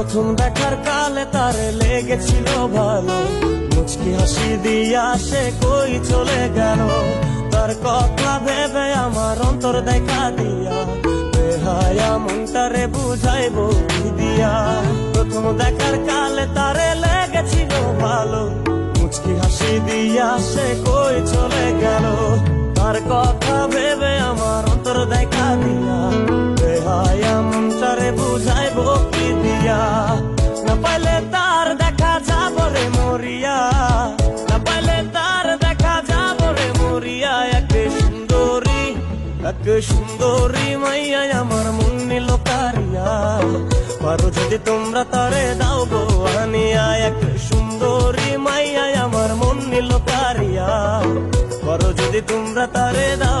প্রথম দেখার কালে তারে লেগেছিল ভালো, মুচকি হাসি দিয়া সে কই চলে গেল। তার কথা ভেবে আমার অন্তর দেখা দিয়া, বেহায়া মনটারে বুঝাইবো কি দিয়া। প্রথম দেখার কালে তারে লেগেছিল ভালো, মুচকি হাসি দিয়া সে কই চলে গেল। তার কথা ভেবে আমার অন্তর দেখা দিয়া, বেহায়া মনটারে বুঝাইবো কি দিয়া। না পাইলে তার দেখা যাব রে মরিয়া, না পাইলে তার দেখা যাব রে মরিয়া। এক সুন্দরী মাইয়া আমার মন নিল কারিয়া, পারো যদি তোমরা তারে দাও গো আনিয়া। এক সুন্দরী মাইয়া আমার মন নিল কারিয়া, পারো যদি তোমরা তারে দাও।